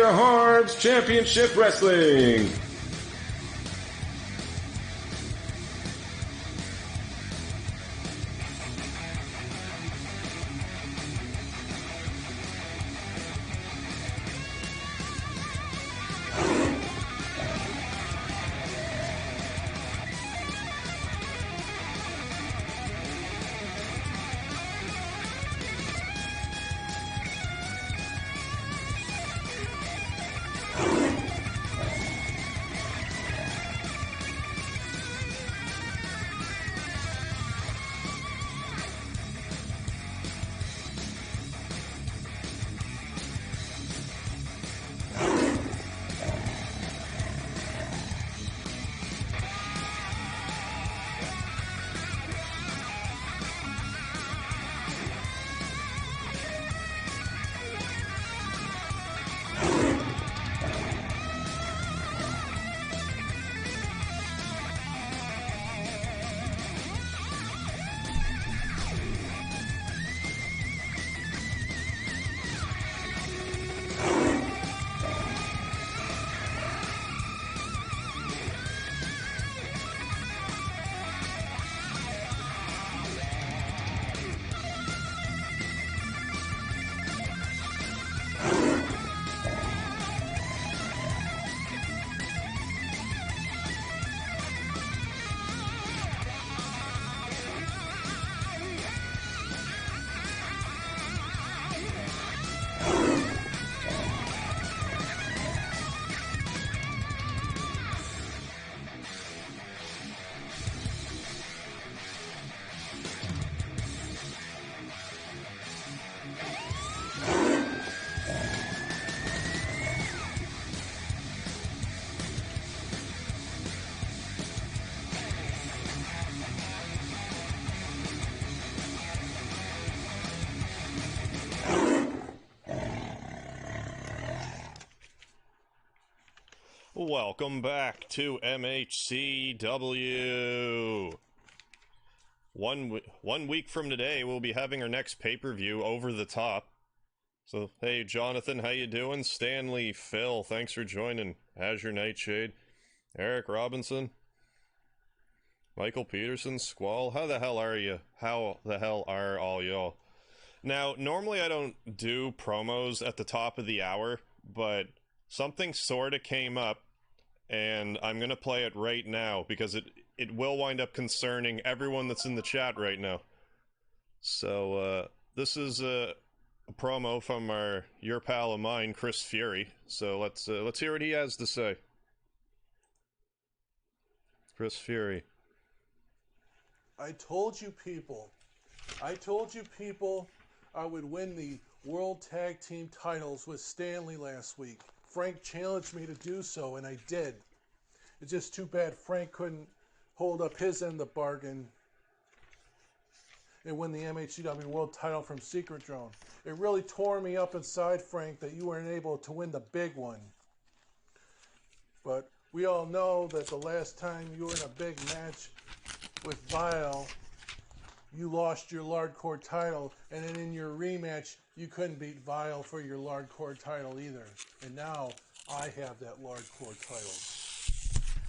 MegaHarv's Championship Wrestling. Welcome back to MHCW. One week from today, we'll be having our next pay-per-view, Over the Top. So, hey, Jonathan, how you doing? Stanley, Phil, thanks for joining. Azure Nightshade, Eric Robinson, Michael Peterson, Squall. How the hell are you? How the hell are all y'all? Now, normally I don't do promos at the top of the hour, but something sorta came up, and I'm gonna play it right now, because it will wind up concerning everyone that's in the chat right now. So, this is a promo from your pal of mine, Chris Fury. So let's hear what he has to say. Chris Fury. I told you people I would win the World Tag Team titles with Stanley last week. Frank challenged me to do so, and I did. It's just too bad Frank couldn't hold up his end of the bargain and win the MHCW World title from Secret Drone. It really tore me up inside, Frank, that you weren't able to win the big one. But we all know that the last time you were in a big match with Vile, you lost your Lardcore title, and then in your rematch, you couldn't beat Vile for your Lardcore title either. And now, I have that Lardcore title.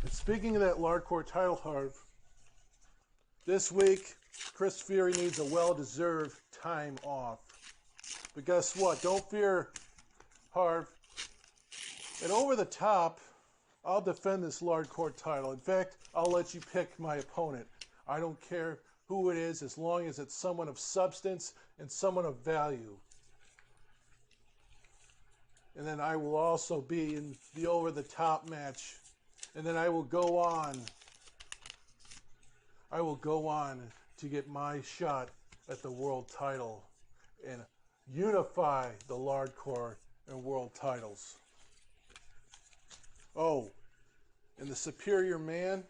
And speaking of that Lardcore title, Harv, this week, Chris Fury needs a well-deserved time off. But guess what? Don't fear, Harv. And Over the Top, I'll defend this Lardcore title. In fact, I'll let you pick my opponent. I don't care who it is, as long as it's someone of substance and someone of value. And then I will also be in the Over the Top match. And then I will go on to get my shot at the world title and unify the Lardcore and world titles. Oh, and the Superior Man,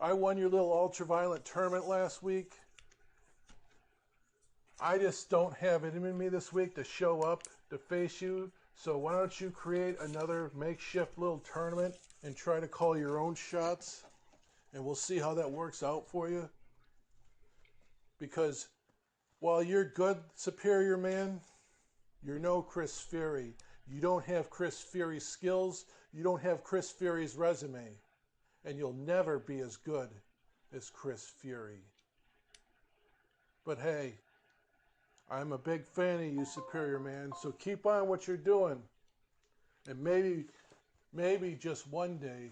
I won your little ultraviolet tournament last week. I just don't have it in me this week to show up to face you. So why don't you create another makeshift little tournament and try to call your own shots, and we'll see how that works out for you. Because while you're good, Superior Man, You're no Chris Fury. You don't have Chris Fury's skills. You don't have Chris Fury's resume. And you'll never be as good as Chris Fury. But hey, I'm a big fan of you, Superior Man, so keep on what you're doing. And maybe just one day,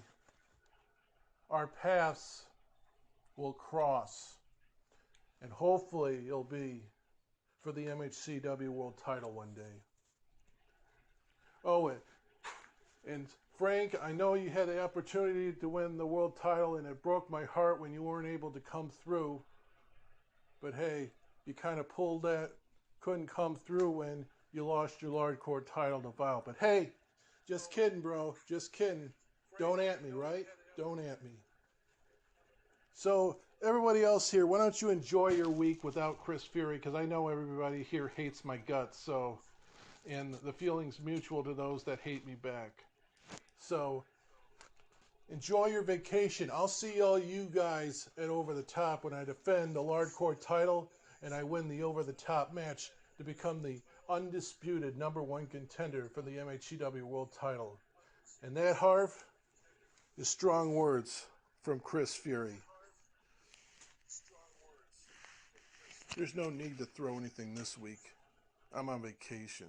our paths will cross. And hopefully it'll be for the MHCW World Title one day. Oh, and Frank, I know you had the opportunity to win the World Title, and it broke my heart when you weren't able to come through. But hey, you kind of pulled that, couldn't come through when you lost your Lard Core title to Vile. But hey, just kidding, bro. Just kidding. Don't at me, right? Don't at me. So, everybody else here, why don't you enjoy your week without Chris Fury? Because I know everybody here hates my guts, so, and the feeling's mutual to those that hate me back. So, enjoy your vacation. I'll see all you guys at Over the Top when I defend the Lard Core title and I win the Over the Top match to become the undisputed #1 contender for the MHCW World Title. And that, Harv, is strong words from Chris Fury. There's no need to throw anything this week. I'm on vacation.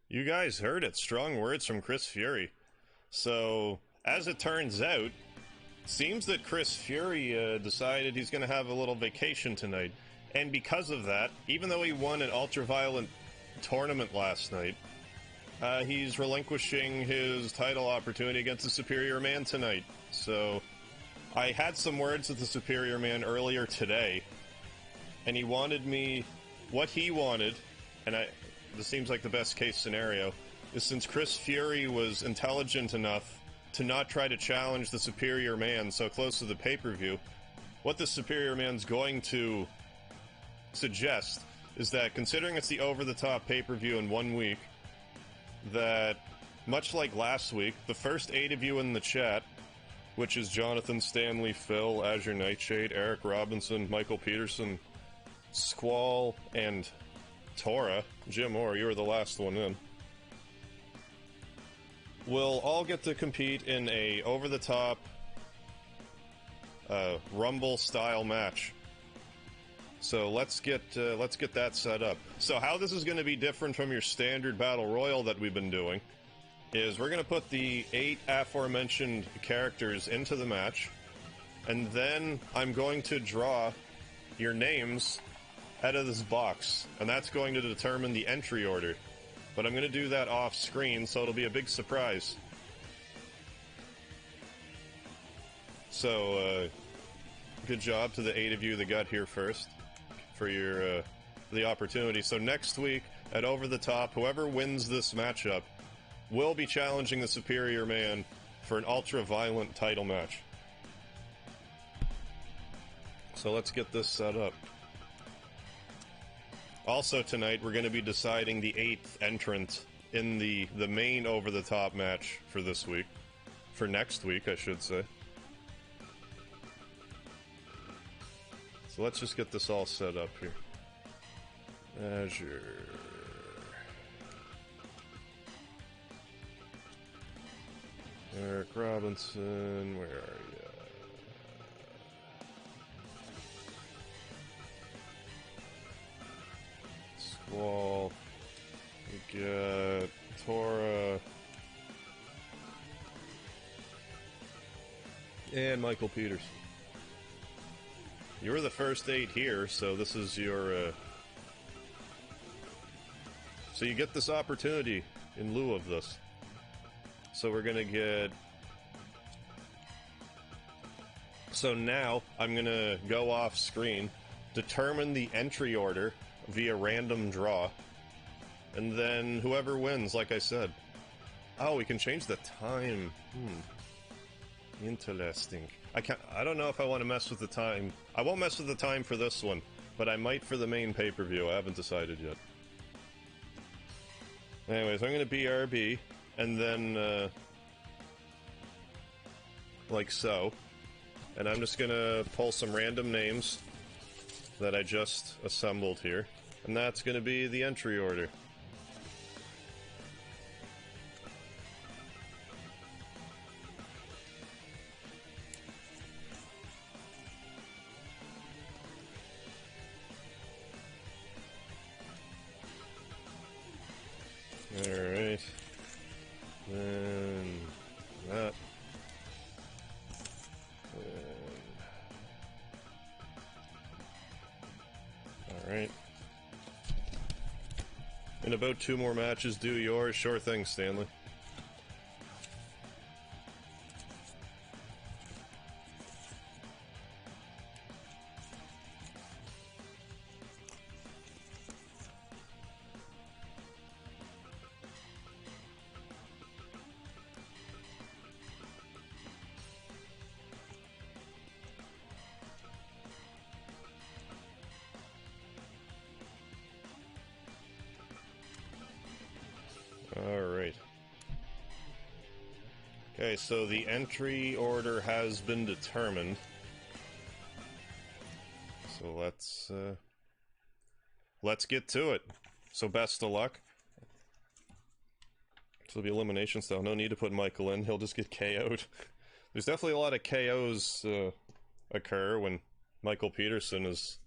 You guys heard it. Strong words from Chris Fury. So, as it turns out, seems that Chris Fury decided he's going to have a little vacation tonight. And because of that, even though he won an ultra-violent tournament last night, he's relinquishing his title opportunity against the Superior Man tonight. So, I had some words with the Superior Man earlier today, and he wanted me... What he wanted, and this seems like the best case scenario, is since Chris Fury was intelligent enough to not try to challenge the Superior Man so close to the pay-per-view, what the Superior Man's going to suggest is that, considering it's the over-the-top pay-per-view in 1 week, that, much like last week, the first 8 of you in the chat, which is Jonathan, Stanley, Phil, Azure Nightshade, Eric Robinson, Michael Peterson, Squall, and Tora, Jim Orr, you were the last one in, will all get to compete in a over-the-top Rumble-style match. So let's get that set up. So how this is going to be different from your standard Battle Royal that we've been doing is we're going to put the 8 aforementioned characters into the match, and then I'm going to draw your names out of this box, and that's going to determine the entry order. But I'm going to do that off screen, so it'll be a big surprise. So, good job to the 8 of you that got here first for your the opportunity. So next week at Over the Top, whoever wins this matchup will be challenging the Superior Man for an ultra-violent title match. So let's get this set up. Also tonight, we're going to be deciding the 8th entrant in the main over-the-top match for this week. For next week, I should say. So let's just get this all set up here. Azure. Eric Robinson, where are you? Squall. We got Tora. And Michael Peterson. You were the first 8 here, so this is your, so you get this opportunity in lieu of this. So we're gonna get... So now, I'm gonna go off screen, determine the entry order via random draw, and then whoever wins, like I said. Oh, we can change the time. Interesting. I don't know if I want to mess with the time. I won't mess with the time for this one, but I might for the main pay-per-view. I haven't decided yet. Anyways, I'm gonna BRB, and then, like so. And I'm just gonna pull some random names that I just assembled here. And that's gonna be the entry order. Alright. Then that. Alright. In about 2 more matches, do yours. Sure thing, Stanley. Alright. Okay, so the entry order has been determined. So let's get to it. So best of luck. So the elimination style. No need to put Michael in, he'll just get KO'd. There's definitely a lot of KOs occur when Michael Peterson is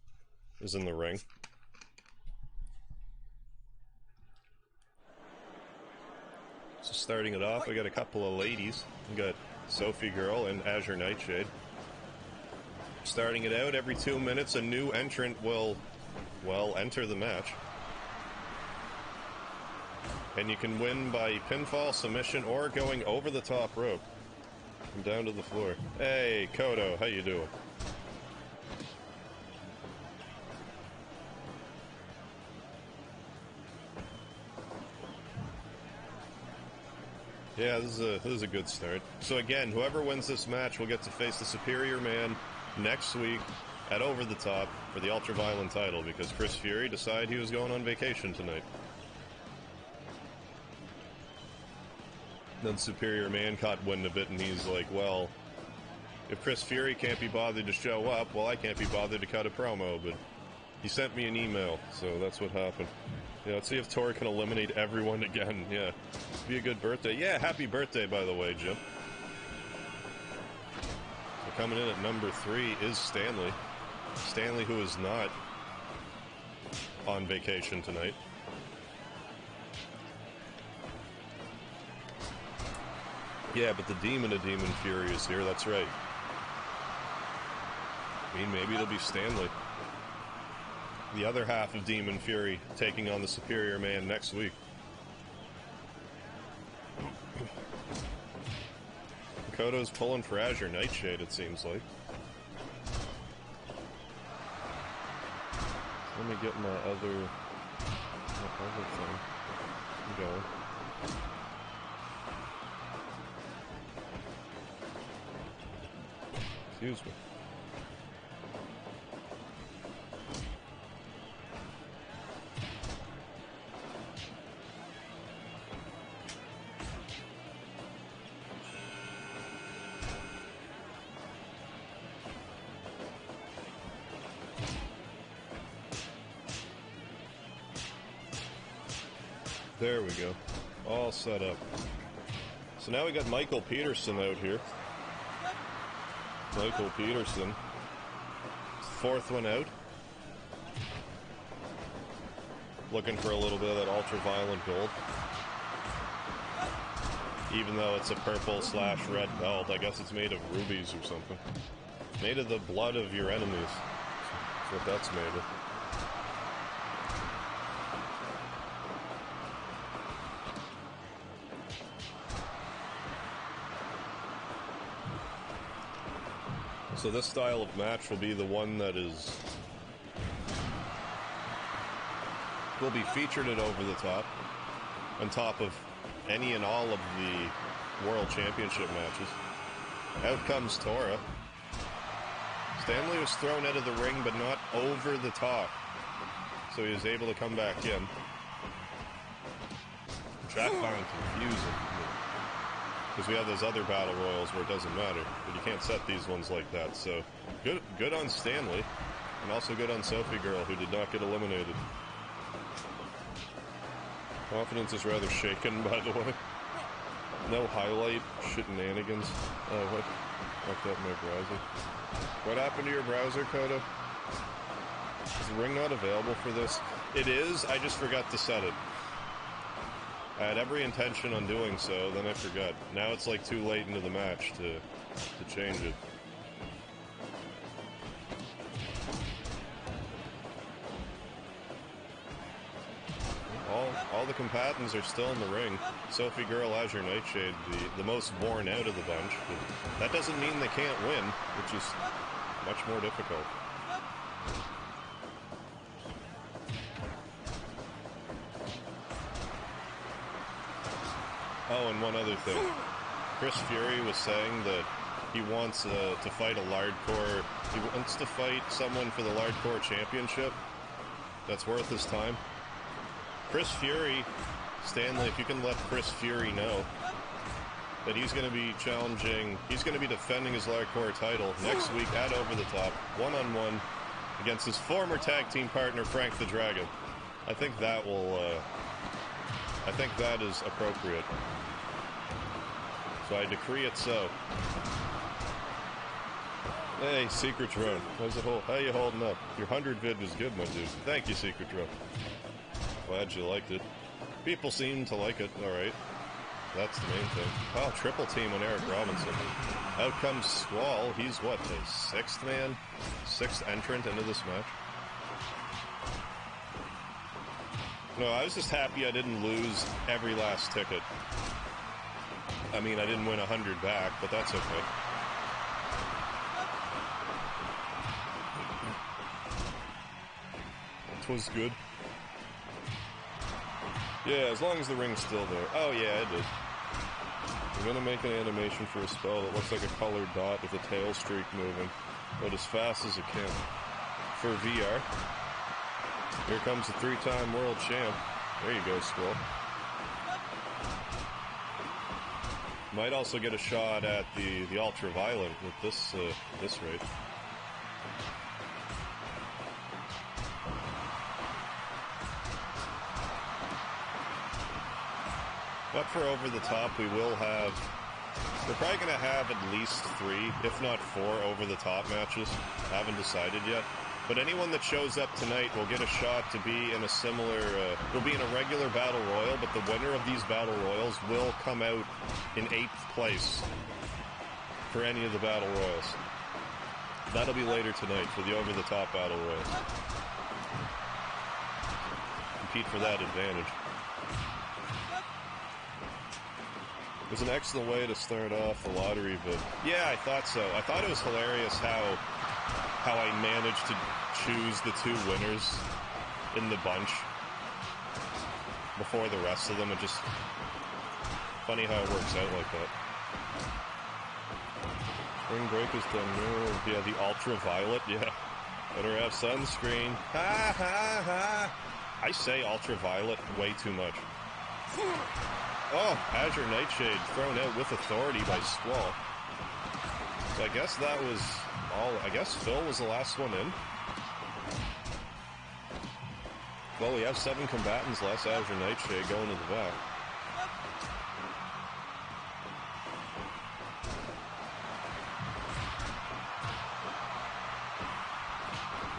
in the ring. So starting it off, I got a couple of ladies. We got Sophie Girl and Azure Nightshade. Starting it out, every 2 minutes a new entrant will, well, enter the match. And you can win by pinfall, submission, or going over the top rope. And down to the floor. Hey, Kodo, how you doing? Yeah, this is a good start. So again, whoever wins this match will get to face the Superior Man next week at Over the Top for the Ultraviolent title, because Chris Fury decided he was going on vacation tonight. Then Superior Man caught wind of it, and he's like, well, if Chris Fury can't be bothered to show up, well, I can't be bothered to cut a promo, but he sent me an email, so that's what happened. Yeah, let's see if Tor can eliminate everyone again. Yeah, be a good birthday. Yeah, happy birthday, by the way, Jim. So coming in at number 3 is Stanley. Stanley, who is not on vacation tonight. Yeah, but the Demon of Demon Fury is here, that's right. I mean, maybe it'll be Stanley. The other half of Demon Fury taking on the Superior Man next week. Kodo's pulling for Azure Nightshade, it seems like. Let me get my other thing going. Excuse me. There we go. All set up. So now we got Michael Peterson out here. Michael Peterson. 4th one out. Looking for a little bit of that ultra-violent gold. Even though it's a purple/red belt, I guess it's made of rubies or something. Made of the blood of your enemies. That's what that's made of. So this style of match will be the one that will be featured at Over the Top, on top of any and all of the World Championship matches. Out comes Tora. Stanley was thrown out of the ring, but not over the top, so he was able to come back in. That found confusing. Because we have those other battle royals where it doesn't matter, but you can't set these ones like that. So good on Stanley, and also good on Sophie Girl, who did not get eliminated. Confidence is rather shaken, by the way. No highlight shenanigans. What? Fucked up my browser. What happened to your browser, Coda? Is the ring not available for this? It is, I just forgot to set it. I had every intention on doing so, then I forgot. Now it's like too late into the match to change it. All the combatants are still in the ring. Sophie Girl, Azure Nightshade, the most worn out of the bunch. But that doesn't mean they can't win, which is much more difficult. Oh, and one other thing. Chris Fury was saying that he wants to fight a Lardcore. He wants to fight someone for the Lardcore Championship that's worth his time. Chris Fury, Stanley, if you can let Chris Fury know that he's going to be challenging, he's going to be defending his Lardcore title next week at Over the Top, one-on-one, against his former tag team partner, Frank the Dragon. I think that will, I think that is appropriate. So I decree it so. Hey, Secret Drone. How you holding up? Your 100 vid was good, my dude. Thank you, Secret Drone. Glad you liked it. People seem to like it, alright. That's the main thing. Oh, triple team on Eric Robinson. Out comes Squall. He's what, the sixth man? Sixth entrant into this match? No, I was just happy I didn't lose every last ticket. I mean, I didn't win 100 back, but that's okay. It was good. Yeah, as long as the ring's still there. Oh yeah, it is. I'm gonna make an animation for a spell that looks like a colored dot with a tail streak moving, but as fast as it can. For VR. Here comes the 3-time world champ. There you go, Squall. Might also get a shot at the ultraviolet with this rate. But for Over the Top, we will have... We're probably going to have at least 3, if not 4, Over the Top matches. Haven't decided yet. But anyone that shows up tonight will get a shot to be in a similar... will be in a regular Battle Royal, but the winner of these Battle Royals will come out in 8th place for any of the Battle Royals. That'll be later tonight for the Over the Top Battle Royals. Compete for that advantage. It was an excellent way to start off the lottery vid. Yeah, I thought so. I thought it was hilarious how I managed to choose the 2 winners in the bunch before the rest of them. It just... funny how it works out like that. Spring break is done. Oh, yeah, the ultraviolet. Yeah. Better have sunscreen. Ha ha ha! I say ultraviolet way too much. Oh, Azure Nightshade thrown out with authority by Squall. So I guess that was all. I guess Phil was the last one in. Well, we have 7 combatants less Azure Nightshade going to the back.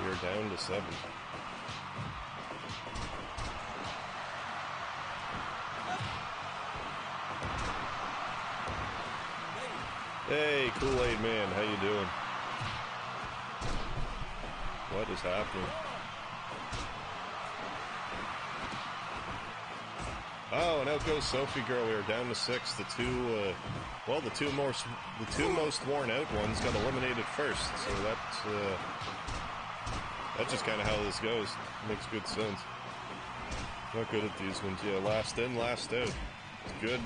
We are down to 7. Hey, Kool-Aid Man, how you doing? What is happening? Oh, and out goes Sophie Girl. We are down to 6. The two most worn out ones got eliminated first. So that's just kind of how this goes. Makes good sense. Not good at these ones. Yeah, last in, last out. Good.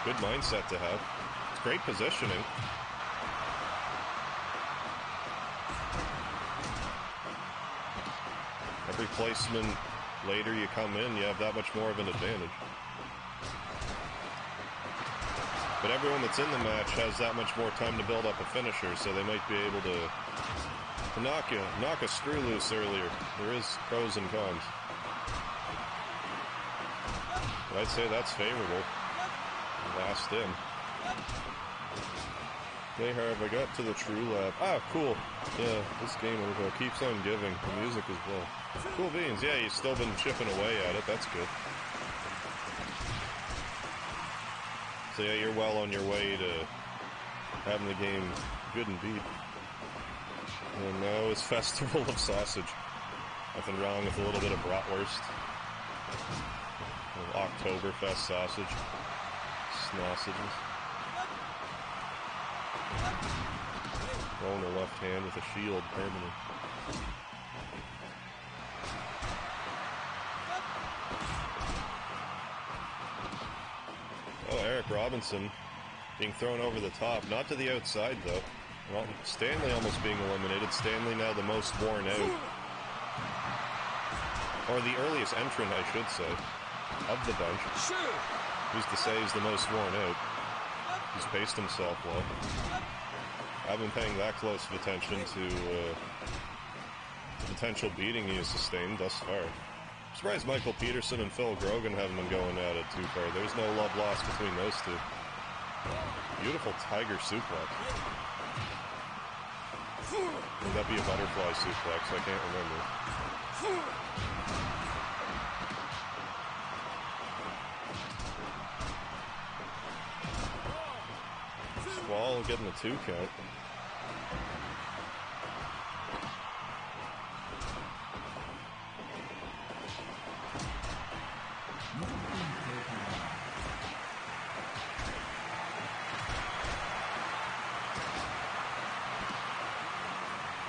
Good mindset to have. It's great positioning. Every placement later you come in, you have that much more of an advantage. But everyone that's in the match has that much more time to build up a finisher, so they might be able to knock a screw loose earlier. There is pros and cons. But I'd say that's favorable. Last in. MegaHarv, I got to the true lap. Ah, cool. Yeah, this game keeps on giving. The music as well. Cool beans. Yeah, you've still been chipping away at it. That's good. So yeah, you're well on your way to having the game good and beat. And now it's Festival of Sausage. Nothing wrong with a little bit of bratwurst. Oktoberfest sausage. Snossages. Throwing the left hand with a shield permanent. Oh, Eric Robinson being thrown over the top. Not to the outside, though. Well, Stanley almost being eliminated. Stanley now the most worn out. Or the earliest entrant, I should say, of the bunch. Who's to say he's the most worn out? He's paced himself well. I've been paying that close of attention to the potential beating he has sustained thus far. I'm surprised Michael Peterson and Phil Grogan haven't been going at it too far. There's no love lost between those two. Beautiful tiger suplex. Would that be a butterfly suplex? I can't remember. Squall getting a 2 count.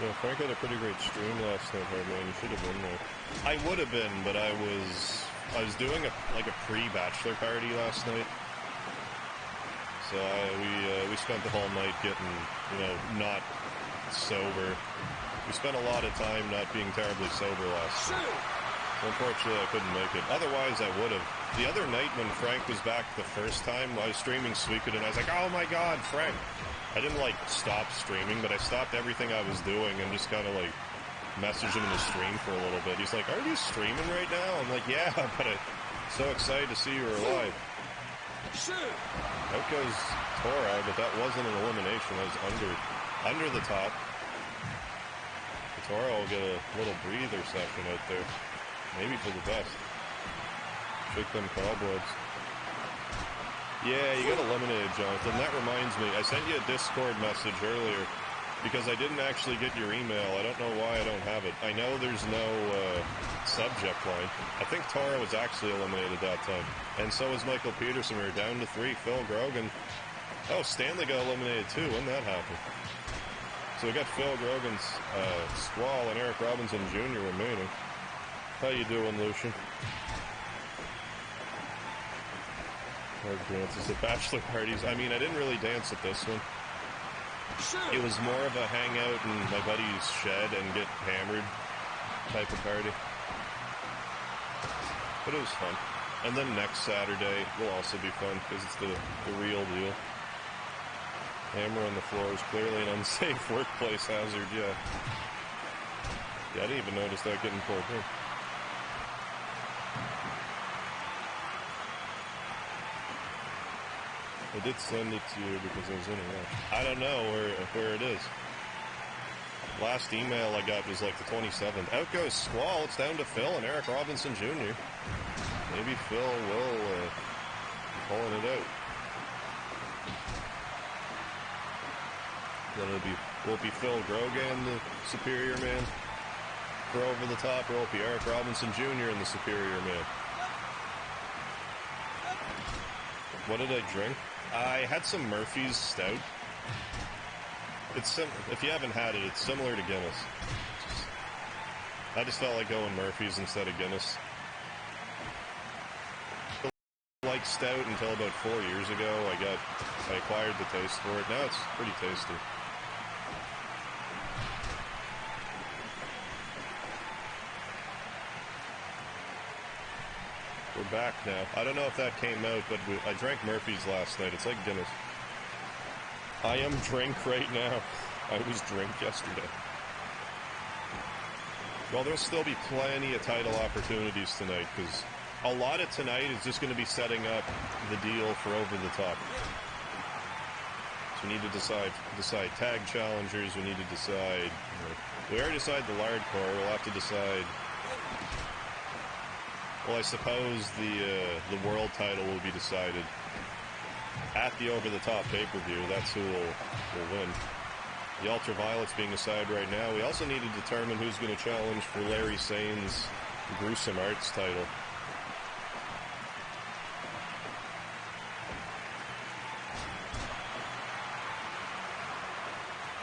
Yeah, Frank had a pretty great stream last night, man. You should have been there. I would have been, but I was doing a pre-bachelor party last night. So we spent the whole night getting, not sober. We spent a lot of time not being terribly sober last night. So unfortunately, I couldn't make it. Otherwise, I would have. The other night when Frank was back the first time, I was streaming Suikoden, and I was like, oh my god, Frank. I didn't, stop streaming, but I stopped everything I was doing and just kind of, messaged him in the stream for a little bit. He's like, are you streaming right now? I'm like, yeah, but I'm so excited to see you alive. Out goes Tora, but that wasn't an elimination. That was under the top. Tora will get a little breather session out there. Maybe for the best. Shake them cobwebs. Yeah, you got eliminated, Jonathan. That reminds me, I sent you a Discord message earlier because I didn't actually get your email. I don't know why I don't have it. I know there's no subject line. I think Tora was actually eliminated that time. And so was Michael Peterson. We were down to 3. Phil Grogan. Oh, Stanley got eliminated too. When that happened? So we got Phil Grogan's Squall and Eric Robinson Jr. remaining. How you doing, Lucian? Hard dances at bachelor parties. I mean, I didn't really dance at this one. It was more of a hangout in my buddy's shed and get hammered type of party. But it was fun. And then next Saturday will also be fun because it's the real deal. Hammer on the floor is clearly an unsafe workplace hazard, yeah. Yeah, I didn't even notice that getting pulled in. I did send it to you because I was in a rush. I don't know where it is. Last email I got was the 27th. Out goes Squall. It's down to Phil and Eric Robinson Jr. Maybe Phil will be pulling it out. Then will it be Phil Grogan, the superior man, for over the top, or will it be Eric Robinson Jr. and the superior man? What did I drink? I had some Murphy's Stout. It's if you haven't had it, it's similar to Guinness. I just felt like going Murphy's instead of Guinness. I liked Stout until about 4 years ago. I acquired the taste for it. Now it's pretty tasty. We're back now. I don't know if that came out, but I drank Murphy's last night. It's like Guinness. I am drink right now. I was drink yesterday. Well, there'll still be plenty of title opportunities tonight, because a lot of tonight is just going to be setting up the deal for Over the Top. So we need to decide tag challengers, we need to decide... we already decided the Lard core, we'll have to decide... Well, I suppose the world title will be decided at the Over the Top pay-per-view. That's who will win. The Ultraviolet's being decided right now. We also need to determine who's going to challenge for Larry Sane's Gruesome Arts title.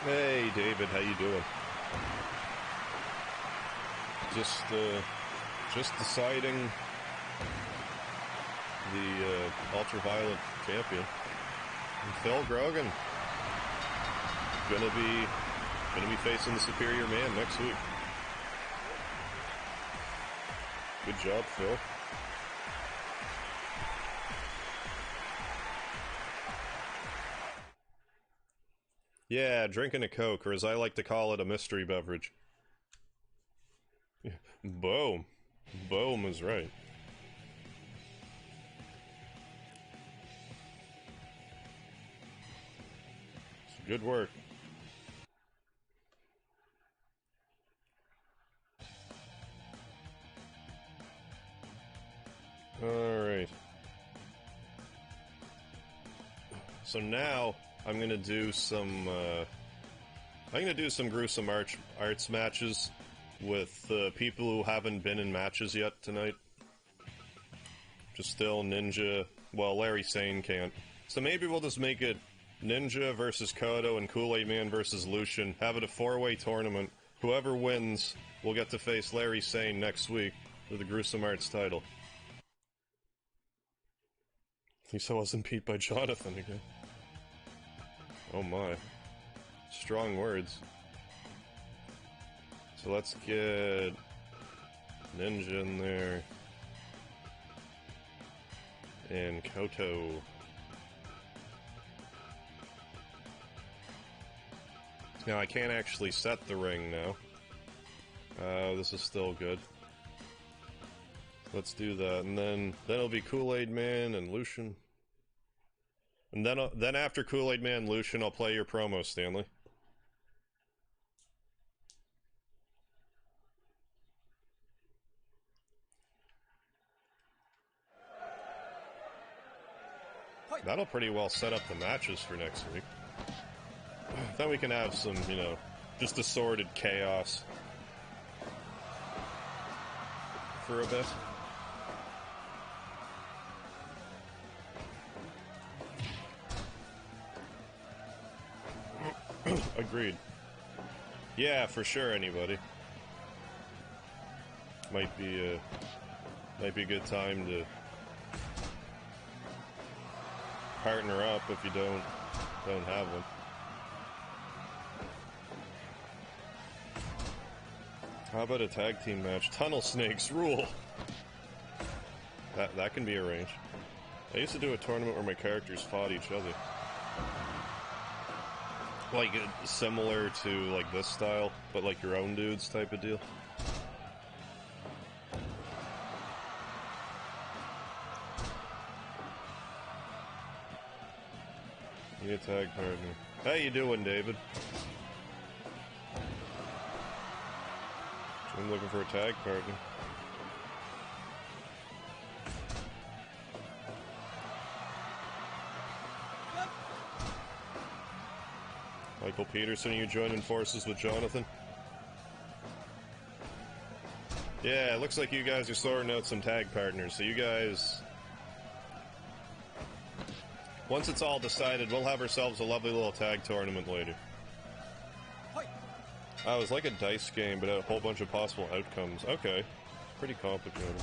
Hey, David, how you doing? Just deciding the Ultraviolet champion. And Phil Grogan gonna be facing the Superior Man next week. Good job, Phil. Yeah, drinking a Coke, or as I like to call it, a mystery beverage. Boom. Boom is right. It's good work. Alright. So now I'm gonna do some gruesome arts matches with people who haven't been in matches yet tonight. Just still Ninja. Well, Larry Sane can't. So maybe we'll just make it Ninja versus Kodo and Kool-Aid Man versus Lucian. Have it a 4-way tournament. Whoever wins will get to face Larry Sane next week for the Gruesome Arts title. At least I wasn't beat by Jonathan again. Oh my. Strong words. So let's get Ninja in there. And Koto. Now I can't actually set the ring now. This is still good. Let's do that, and then it'll be Kool-Aid Man and Lucian. And then after Kool-Aid Man and Lucian, I'll play your promo, Stanley. That'll pretty well set up the matches for next week. Then we can have some, you know, just assorted chaos for a bit. Agreed. Yeah, for sure, anybody. Might be a good time to partner up if you don't have one. How about a tag team match? Tunnel Snakes rule. That can be arranged. I used to do a tournament where my characters fought each other. Like, similar to, like, this style, but like your own dudes type of deal. Need a tag partner. How you doing, David? I'm looking for a tag partner. Michael Peterson, are you joining forces with Jonathan? Yeah, it looks like you guys are sorting out some tag partners, so you guys... Once it's all decided, we'll have ourselves a lovely little tag tournament later. Oh, it was like a dice game, but had a whole bunch of possible outcomes. Okay. Pretty complicated.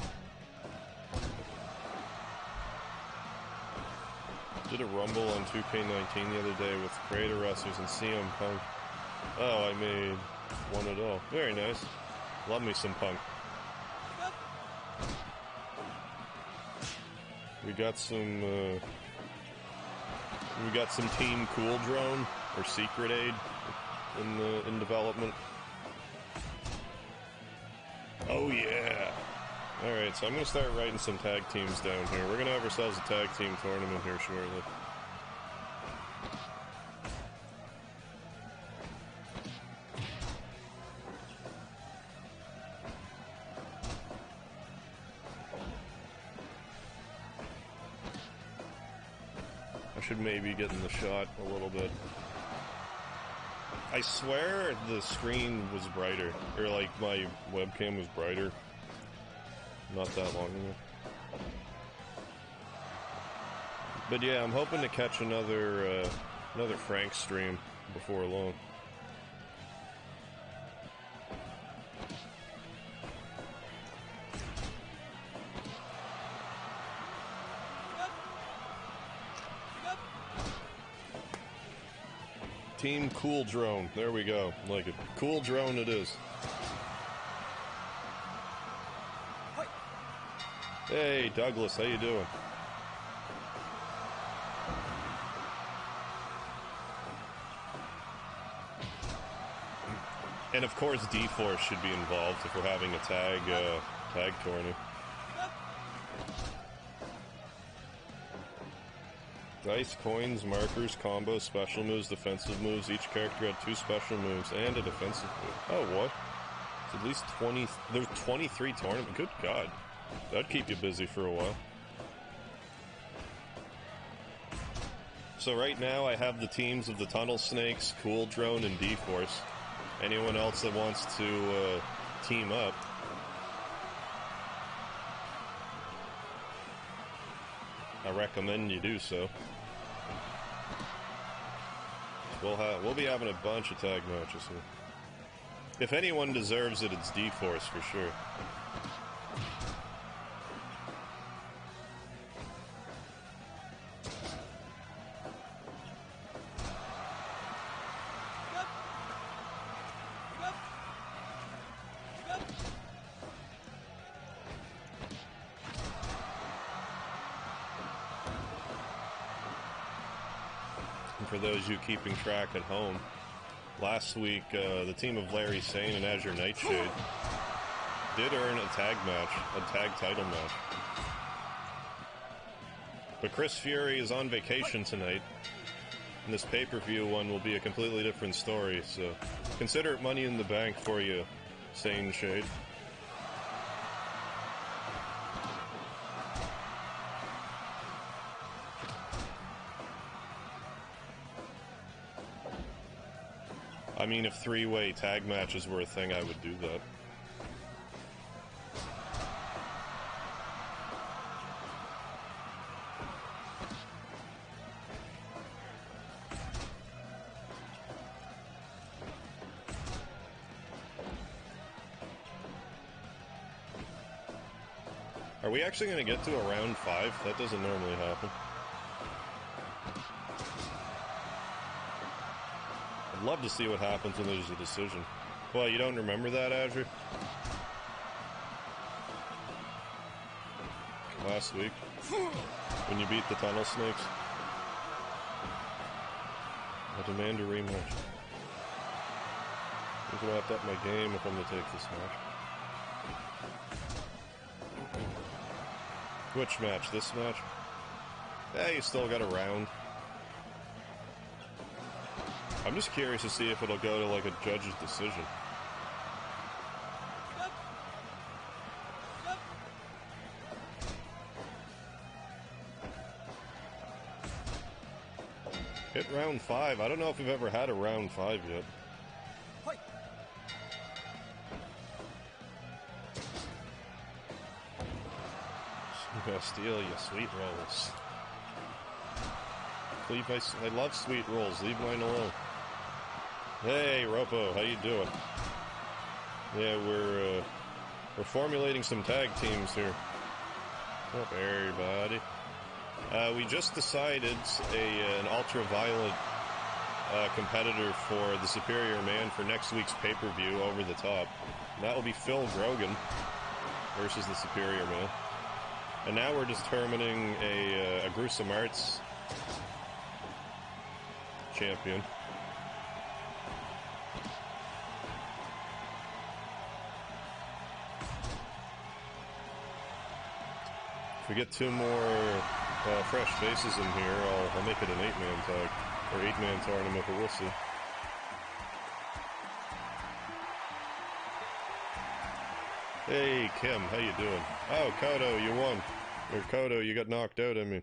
Did a Rumble on 2K19 the other day with Creator Wrestlers and CM Punk. Oh, I made one at all. Very nice. Love me some Punk. We got some Team Cool Drone or Secret Aid in development. Oh yeah! Alright, so I'm gonna start writing some tag teams down here. We're gonna have ourselves a tag team tournament here shortly. I should maybe get in the shot a little bit. I swear the screen was brighter, or like my webcam was brighter not that long ago. But yeah, I'm hoping to catch another Frank stream before long. Team Cool Drone. There we go. Like it. Cool Drone it is. Hey, Douglas, how you doing? And of course, D-Force should be involved if we're having a tag tourney. Dice, coins, markers, combos, special moves, defensive moves. Each character had 2 special moves and a defensive move. Oh, what? It's at least 20... There's 23 tournaments. Good God. That'd keep you busy for a while. So right now I have the teams of the Tunnel Snakes, Cool Drone, and D-Force. Anyone else that wants to team up, I recommend you do so. We'll be having a bunch of tag matches here. If anyone deserves it, it's D-Force for sure. For those of you keeping track at home, last week the team of Larry Sane and Azure Nightshade did earn a tag match, a tag title match. But Chris Fury is on vacation tonight, and this pay-per-view one will be a completely different story, so consider it money in the bank for you, Sane Shade. I mean, if 3-way tag matches were a thing, I would do that. Are we actually going to get to a round 5? That doesn't normally happen. I'd love to see what happens when there's a decision. Well, you don't remember that, Azure? Last week? When you beat the Tunnel Snakes? I demand a rematch. I'm gonna have to up my game if I'm gonna take this match. Which match? This match? Yeah, you still got a round. I'm just curious to see if it'll go to, like, a judge's decision. Hit round 5. I don't know if we've ever had a round 5 yet. I'm gonna steal you, sweet rolls. I love sweet rolls. Leave mine alone. Hey, Ropo, how you doing? Yeah, we're formulating some tag teams here. What's up, everybody? We just decided an ultra-violent competitor for the Superior Man for next week's pay-per-view, Over the Top. And that will be Phil Grogan versus the Superior Man. And now we're determining a gruesome arts champion. If we get 2 more fresh faces in here, I'll make it an 8-man tag, or 8-man tournament, but we'll see. Hey, Kim, how you doing? Oh, Kodo, you won. Or Kodo, you got knocked out, I mean.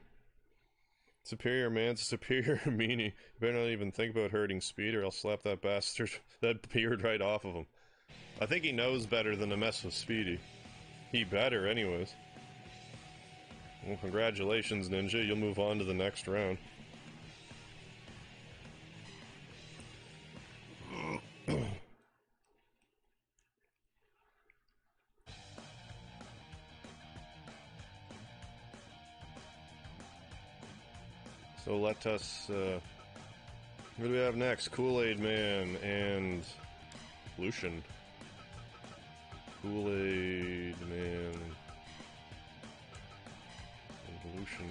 Superior, man, superior meanie. You better not even think about hurting Speed, or I'll slap that bastard, that beard right off of him. I think he knows better than to mess with Speedy. He better, anyways. Well, congratulations, Ninja. You'll move on to the next round. So let us, what do we have next? Kool-Aid Man and Lucian. Kool-Aid Man and Lucian.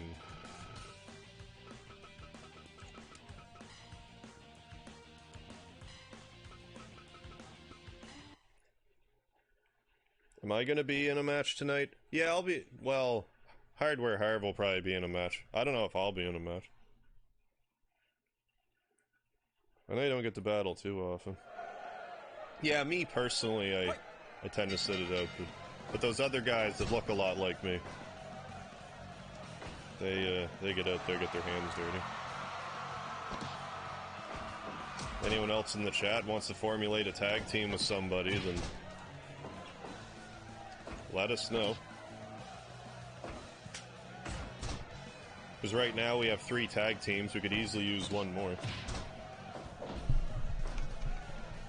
Am I gonna be in a match tonight? Yeah, I'll be, well, Hardware Harv will probably be in a match. I don't know if I'll be in a match. I know you don't get to battle too often. Yeah, me personally, I tend to sit it out, but those other guys that look a lot like me, they get out there, get their hands dirty. Anyone else in the chat wants to formulate a tag team with somebody, then let us know. Because right now we have 3 tag teams, we could easily use 1 more.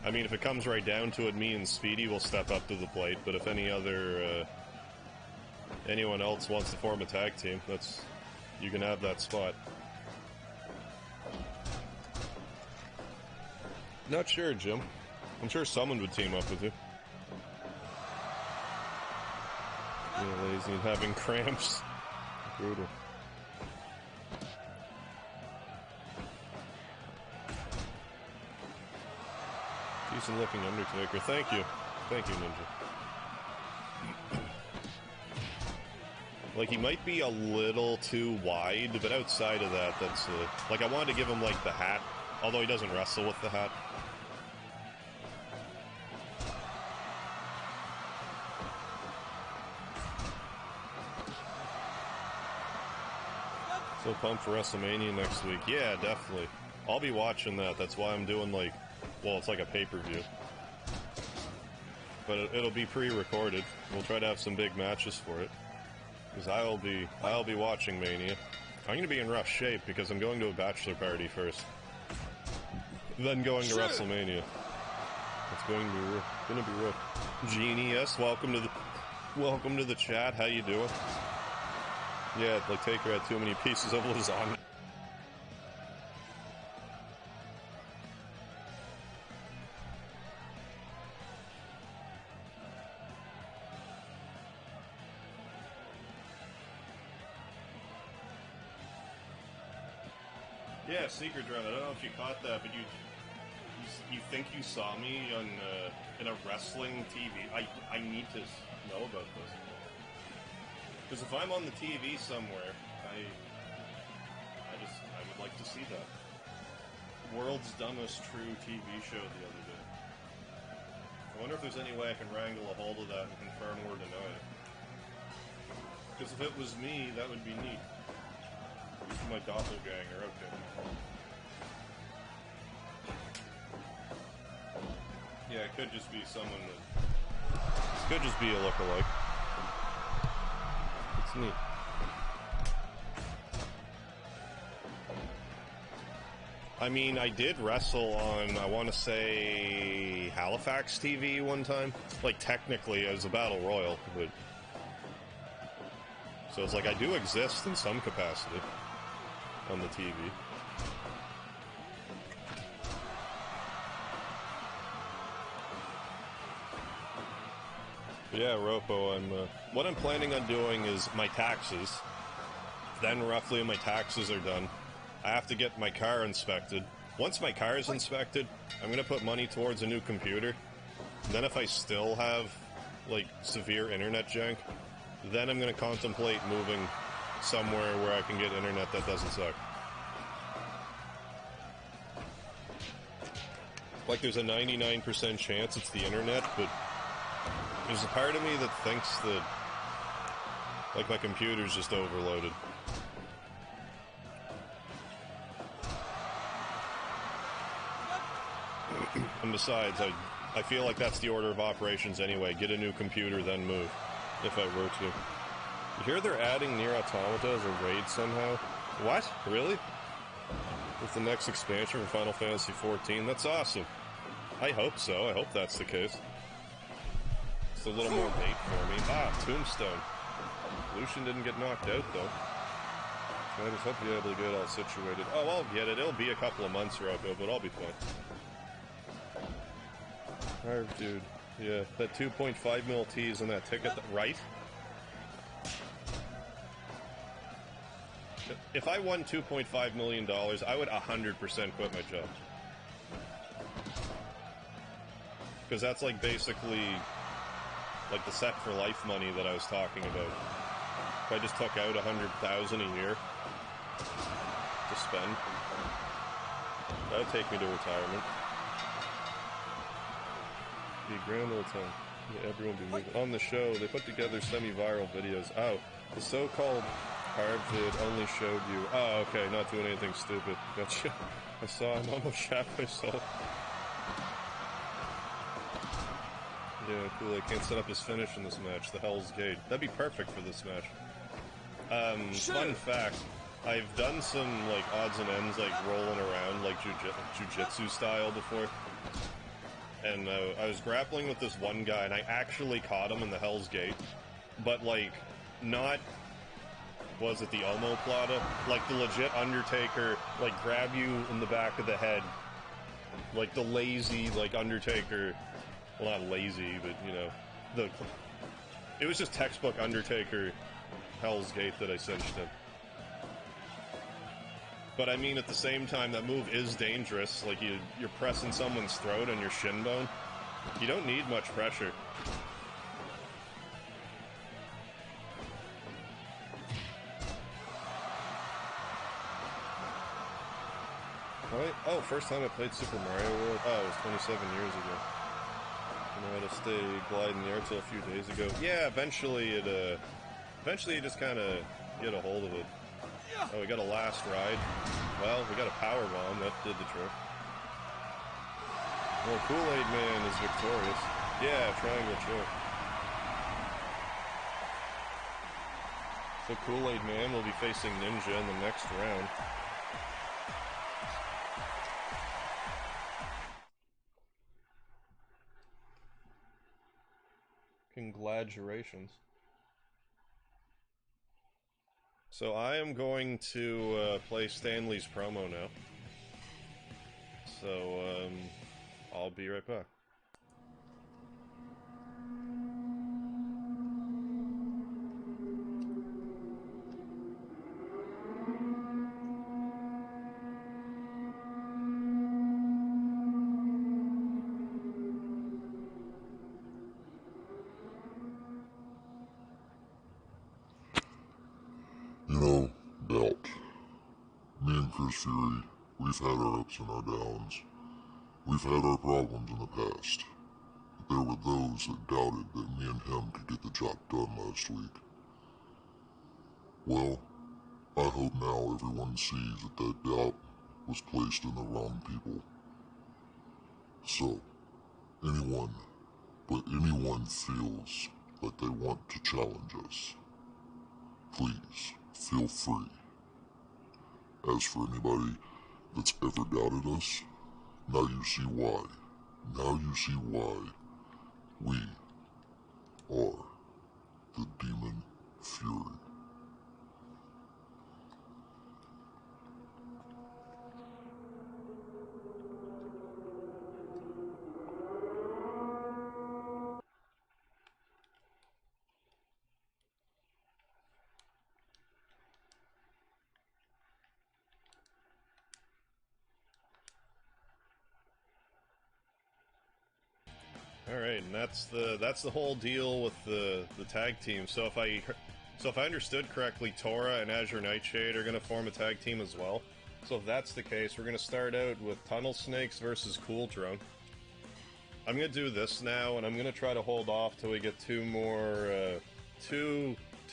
I mean, if it comes right down to it, me and Speedy will step up to the plate, but if any other, anyone else wants to form a tag team, that's, you can have that spot. Not sure, Jim. I'm sure someone would team up with you. You're lazy and having cramps. Brutal. Decent looking Undertaker. Thank you. Thank you, Ninja. Like, he might be a little too wide, but outside of that, that's, like, I wanted to give him, like, the hat, although he doesn't wrestle with the hat. So pumped for WrestleMania next week. Yeah, definitely. I'll be watching that. That's why I'm doing, like, well, it's like a pay-per-view. But it'll be pre-recorded. We'll try to have some big matches for it. Because I'll be watching Mania. I'm gonna be in rough shape because I'm going to a bachelor party first. Then going to WrestleMania. It's going to be rough. Genius, welcome to the chat. How you doing? Yeah, like Taker had too many pieces of lasagna. Yeah, Secret Drone. I don't know if you caught that, but you think you saw me on in a wrestling TV? I need to know about this because if I'm on the TV somewhere, I would like to see that. World's Dumbest True TV show the other day. I wonder if there's any way I can wrangle a hold of that and confirm or deny it. Because if it was me, that would be neat. My doppelganger, okay. Yeah, it could just be someone that... It could just be a lookalike. It's neat. I mean, I did wrestle on, I want to say, Halifax TV one time. Like, technically, it was a battle royal, but... So it's like, I do exist in some capacity on the TV. Yeah, Ropo, what I'm planning on doing is my taxes. Then roughly when my taxes are done, I have to get my car inspected. Once my car is inspected, I'm gonna put money towards a new computer. Then if I still have, like, severe internet jank, then I'm gonna contemplate moving somewhere where I can get internet that doesn't suck. Like, there's a 99% chance it's the internet, but there's a part of me that thinks that, like, my computer's just overloaded. And besides, I feel like that's the order of operations anyway. Get a new computer, then move, if I were to. You hear they're adding Nier Automata as a raid somehow? What? Really? With the next expansion for Final Fantasy XIV? That's awesome. I hope so. I hope that's the case. It's a little more bait for me. Ah, Tombstone. Lucian didn't get knocked out, though. So I just hope you're able to get all situated. Oh, I'll get it. It'll be a couple of months, Rocco, but I'll be fine. Harv, dude. Yeah, that 2.5 mil T's on that ticket, right? If I won $2.5 million, I would 100% quit my job. Because that's like basically like the set for life money that I was talking about. If I just took out $100,000 a year to spend, that would take me to retirement. Be a grand old time. Yeah, everyone be moving. On the show, they put together semi-viral videos. Oh, the so-called Harv vid only showed you. Oh, okay, not doing anything stupid. Gotcha. I saw him almost shat myself. Yeah, cool. I can't set up his finish in this match. The Hell's Gate. That'd be perfect for this match. Fun fact. I've done some, like, odds and ends, like, rolling around, like, jujitsu style before. And I was grappling with this one guy, and I actually caught him in the Hell's Gate. But, like, not... Was it the omoplata? Like, the legit Undertaker, like, grab you in the back of the head. Like, the lazy, like, Undertaker... Well, not lazy, but, you know... It was just textbook Undertaker Hell's Gate that I cinched in. But I mean, at the same time, that move is dangerous. Like, you're pressing someone's throat on your shin bone. You don't need much pressure. Oh, first time I played Super Mario World? Oh, it was 27 years ago. I know how to stay glide in the air till a few days ago. Yeah, eventually you just kind of get a hold of it. Oh, we got a last ride. Well, we got a power bomb. That did the trick. Well, Kool-Aid Man is victorious. Yeah, Triangle Choke. So Kool-Aid Man will be facing Ninja in the next round. Congratulations. So I am going to play Stanley's promo now. So, I'll be right back. You know, Belt, me and Chris Fury, we've had our ups and our downs. We've had our problems in the past. But there were those that doubted that me and him could get the job done last week. Well, I hope now everyone sees that that doubt was placed in the wrong people. So, anyone feels like they want to challenge us, please feel free. As for anybody that's ever doubted us, now you see why. Now you see why we are the Demon Fury. Alright, and that's the whole deal with the tag team. So if I understood correctly, Tora and Azure Nightshade are gonna form a tag team as well. So if that's the case, we're gonna start out with Tunnel Snakes versus Cool Drone. I'm gonna do this now, and I'm gonna try to hold off till we get two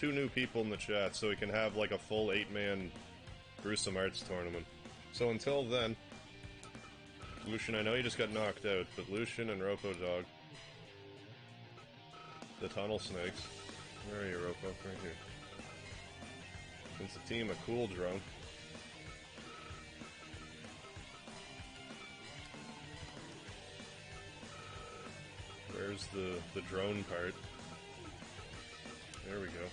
new people in the chat, so we can have like a full 8-man Gruesome Arts tournament. So until then, Lucian, I know you just got knocked out, but Lucian and Ropo-Dog, the Tunnel Snakes. Where are you, Ropo? Right here. It's a team of Cool Drone. Where's the drone part? There we go.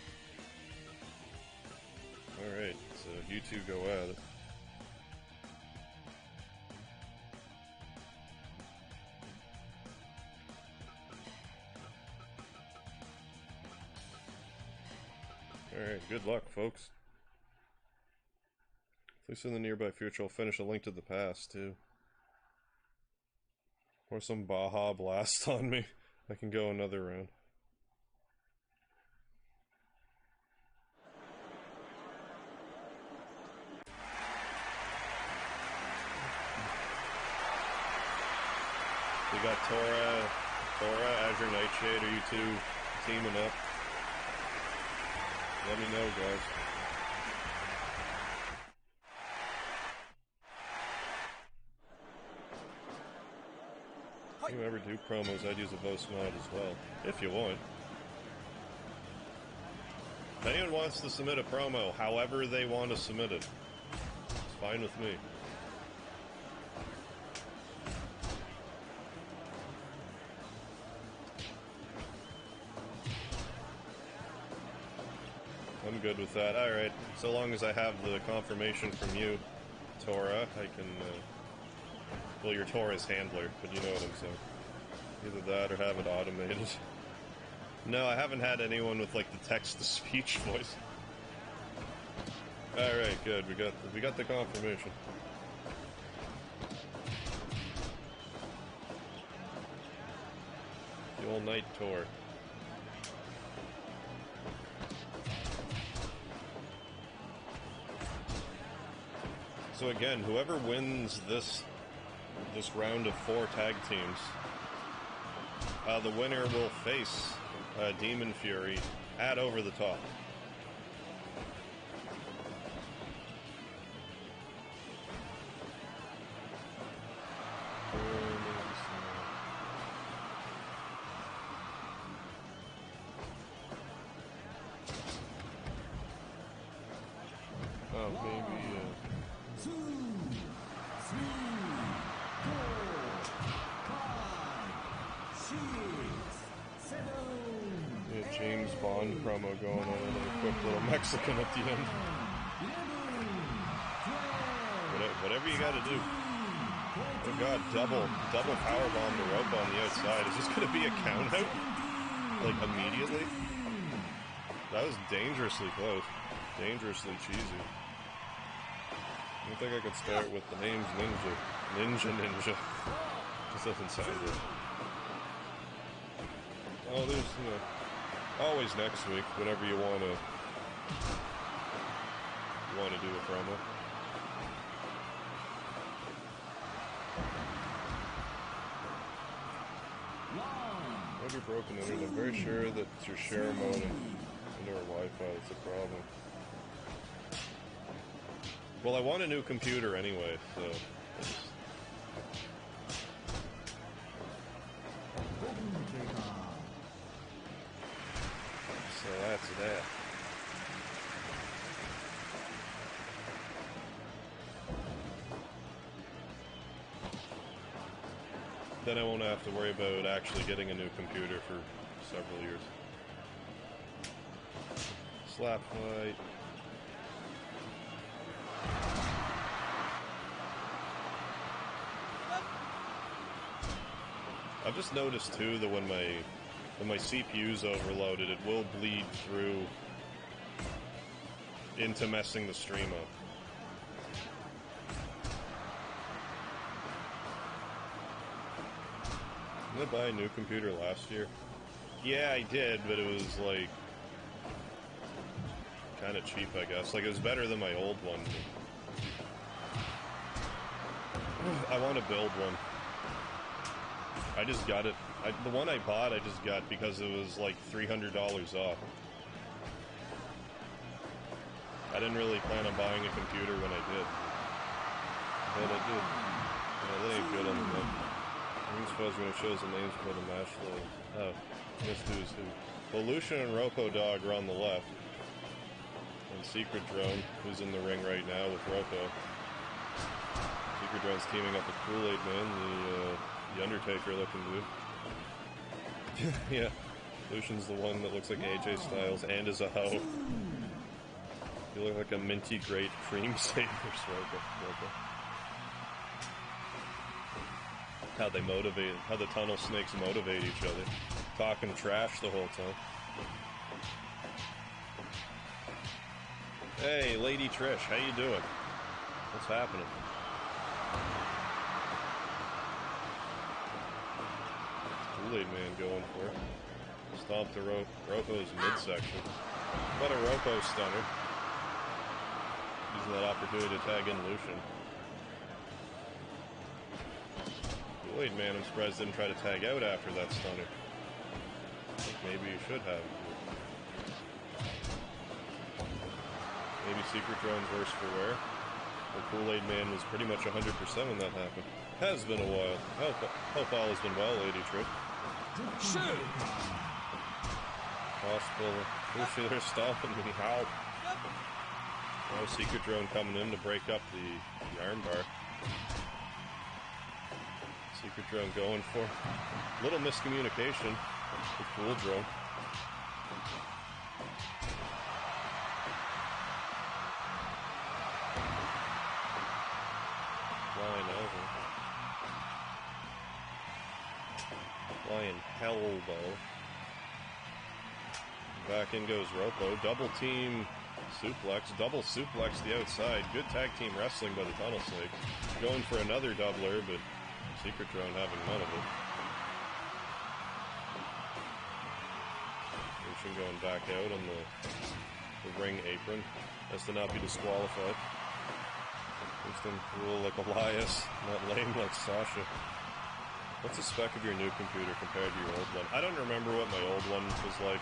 Alright, so you two go at it. Alright, good luck, folks. At least in the nearby future, I'll finish A Link to the Past, too. Or some Baja Blast on me. I can go another round. We got Tora, Azure Nightshade. Are you two teaming up? Let me know, guys. If you ever do promos, I'd use a voice mod as well, if you want. If anyone wants to submit a promo, however they want to submit it, it's fine with me. I'm good with that. Alright, so long as I have the confirmation from you, Tora, I can, well, you're Tora's handler, but you know what I'm saying. Either that or have it automated. No, I haven't had anyone with, like, the text-to-speech voice. Alright, good, we got the confirmation. The old night tour. So again, whoever wins this round of 4 tag teams, the winner will face Demon Fury at Over the Top. Oh, maybe, James Bond promo going on, and a quick little Mexican at the end. Whatever you gotta do. Oh god, double powerbomb the rope on the outside. Is this gonna be a count out? Like, immediately? That was dangerously close. Dangerously cheesy. I don't think I could start with the name's Ninja. This doesn't sound good. Oh, there's, always next week, whenever you wanna do a promo. Might be broken internet. I'm very sure that it's your share mode and our Wi-Fi that's a problem. Well, I want a new computer anyway, so... So that's that. Then I won't have to worry about actually getting a new computer for several years. Slap fight. I've just noticed too that when my CPU's overloaded, it will bleed through into messing the stream up. Did I buy a new computer last year? Yeah, I did, but it was like kind of cheap, I guess. Like, it was better than my old one. I want to build one. I just got it. The one I bought, I just got because it was like $300 off. I didn't really plan on buying a computer when I did. But I did. Yeah, that ain't good on the net. These files when it shows the names for the match load. Oh, missed who's who. Well, Lucian and Ropo Dog are on the left. And Secret Drone, who's in the ring right now with Ropo. Secret Drone's teaming up with Kool-Aid Man, the Undertaker looking dude. Yeah, Lucian's the one that looks like AJ Styles and is a hoe. You look like a minty great cream saver, Ropo. How they motivate, how the tunnel snakes motivate each other. Talking trash the whole time. Hey, Lady Trish, how you doing? What's happening? Kool-Aid Man going for it. Stomp to Ropo's midsection. What a Ropo stunner. Using that opportunity to tag in Lucian. Kool-Aid Man, I'm surprised didn't try to tag out after that stunner. I think maybe you should have. Maybe Secret Drone's worse for wear. The Kool-Aid Man was pretty much 100% when that happened. Has been a while. Hope all has been well, Lady Trip. Shoot! Hospital. Oh, they're stopping me. Help! Oh, Secret Drone coming in to break up the armbar. Secret Drone going for little miscommunication with Cool Drone. Flying over. Flying elbow. Back in goes Ropo. Double team suplex. Double suplex the outside. Good tag team wrestling by the Tunnel Snake. Going for another doubler, but Secret Drone having none of it. Lucian going back out on the ring apron. Has to not be disqualified. Winston cool like Elias, not lame like Sasha. What's the spec of your new computer compared to your old one? I don't remember what my old one was like.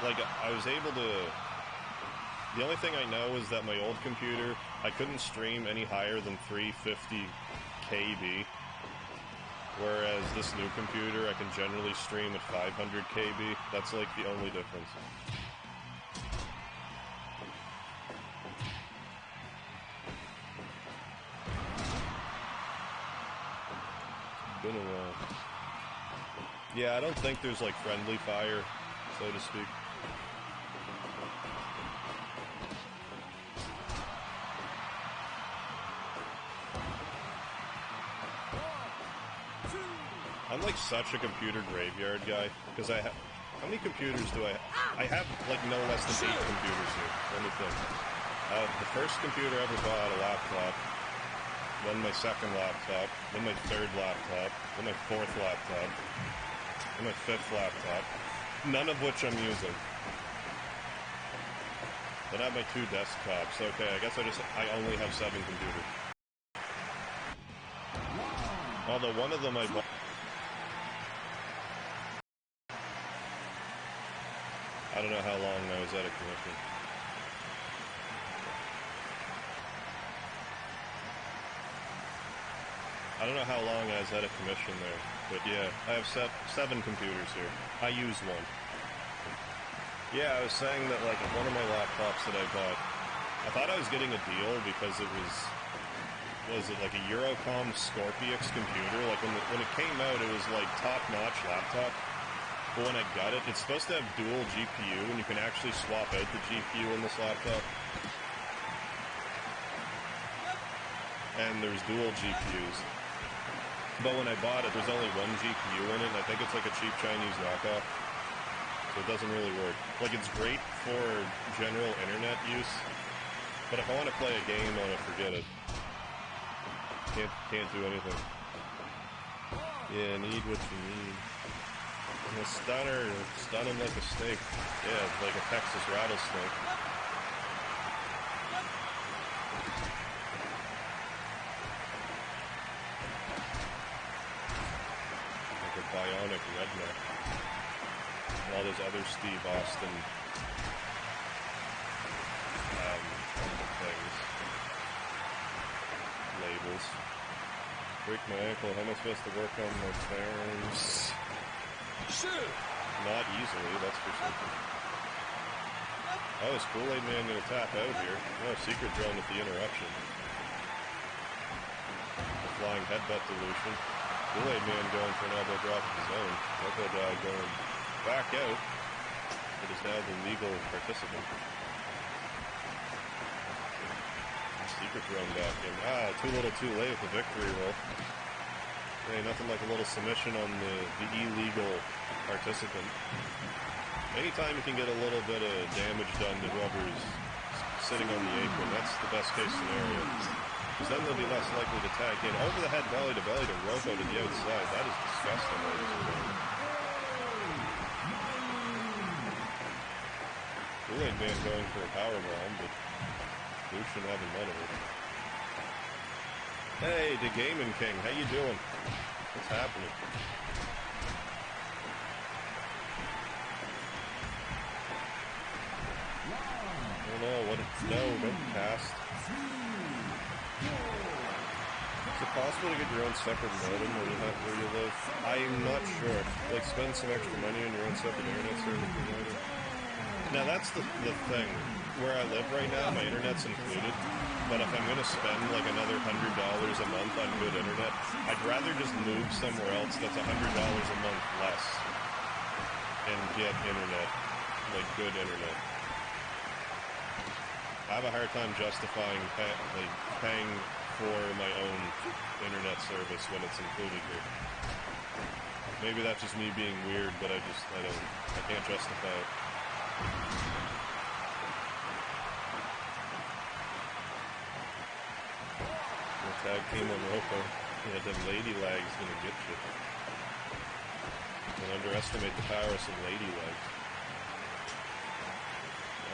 Like, I was able to... The only thing I know is that my old computer, I couldn't stream any higher than 350 KB. Whereas this new computer, I can generally stream at 500 KB. That's like the only difference. Been a while. Yeah, I don't think there's like friendly fire, so to speak. I'm like such a computer graveyard guy, because I have... How many computers do I have? I have like no less than 8 computers here. Let me think. The first computer I ever bought, a laptop. Then my second laptop. Then my third laptop. Then my fourth laptop. Then my fifth laptop. None of which I'm using. Then I have my 2 desktops. Okay, I guess I only have 7 computers. Although one of them I bought... I don't know how long I was out of commission. I don't know how long I was out of commission there, but yeah, I have 7 computers here. I use one. Yeah, I was saying that like one of my laptops that I bought, I thought I was getting a deal because it was it like a Eurocom Scorpix computer? Like when it came out, it was like top-notch laptop. But when I got it, it's supposed to have dual GPU, and you can actually swap out the GPU in this laptop. And there's dual GPUs. But when I bought it, there's only one GPU in it, and I think it's like a cheap Chinese knockoff. So it doesn't really work. Like, it's great for general internet use, but if I want to play a game on it, forget it. can't do anything. Yeah, need what you need. A stunner, stun him like a snake. Yeah, like a Texas rattlesnake. Like a bionic redneck. And all those other Steve Austin things. Labels. Break my ankle. How am I supposed to work on my farms? Not easily, that's for certain. Oh, is Kool-Aid Man gonna tap out here? No, secret drone with the interruption. The flying headbutt dilution. Kool-Aid Man going for an elbow drop of his own. Loco Dog going back out. It is now the legal participant. Secret drone back in. Ah, too little too late with the victory roll. Hey, nothing like a little submission on the illegal participant. Anytime you can get a little bit of damage done to whoever's sitting on the apron, that's the best case scenario. Because then they'll be less likely to tag in. Over the head, belly to Roco to the outside. That is disgusting, ladies and gentlemen. Kool-Aid Man going for a powerbomb, but Lucian having none of it. Hey, the Gaming King, how you doing? What's happening? Oh no, what? No, don't cast. Is it possible to get your own separate modem where you live? I'm not sure. Like, spend some extra money on your own separate internet service provider. Now, that's the thing. Where I live right now, my internet's included. But if I'm going to spend like another $100 a month on good internet, I'd rather just move somewhere else that's $100 a month less and get internet, like good internet. I have a hard time justifying paying for my own internet service when it's included here. Maybe that's just me being weird, but I can't justify it. Tag team on Roco. Yeah, them lady legs gonna get you. Don't underestimate the power of some lady legs.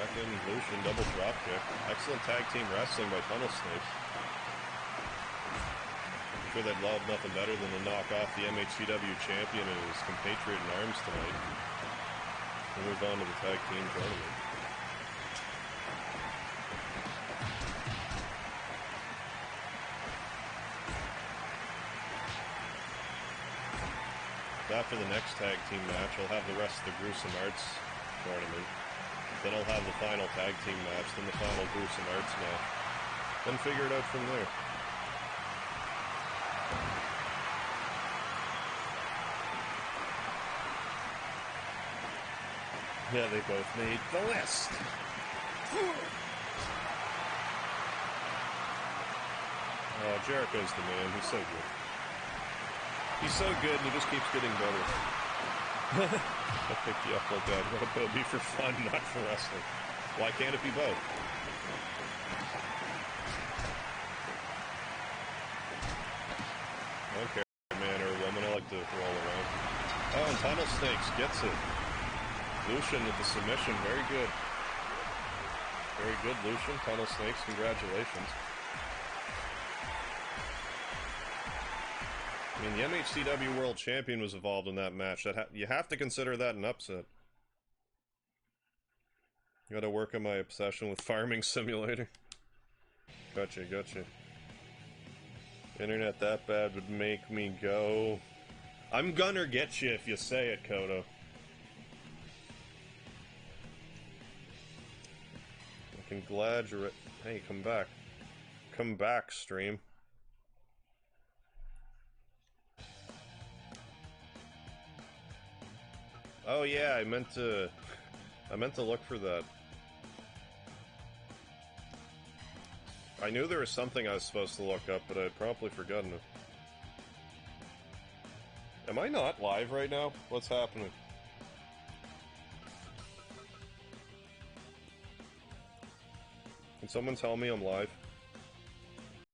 Back in Lucian, double drop kick. Excellent tag team wrestling by Tunnel Snakes. I'm sure they'd love nothing better than to knock off the MHCW champion and his compatriot in arms tonight. We'll move on to the tag team tournament. After the next tag team match, I'll have the rest of the Gruesome Arts tournament. Then I'll have the final tag team match, then the final Gruesome Arts match. Then figure it out from there. Yeah, they both made the list. Oh, Jericho's the man. He's so good. He's so good, and he just keeps getting better. I'll pick you up like that. It'll be for fun, not for wrestling. Why can't it be both? I don't care if you're a man or a woman. I like to roll around. Oh, and Tunnel Snakes gets it. Lucian with the submission. Very good. Very good, Lucian. Tunnel Snakes, congratulations. I mean, the MHCW World Champion was involved in that match. You have to consider that an upset. Gotta work on my obsession with Farming Simulator. Gotcha. Internet that bad would make me go... I'm gonna get you if you say it, Kodo. I can glad you're... Hey, come back. Come back, stream. Oh yeah, I meant to look for that. I knew there was something I was supposed to look up, but I'd promptly forgotten it. Am I not live right now? What's happening? Can someone tell me I'm live?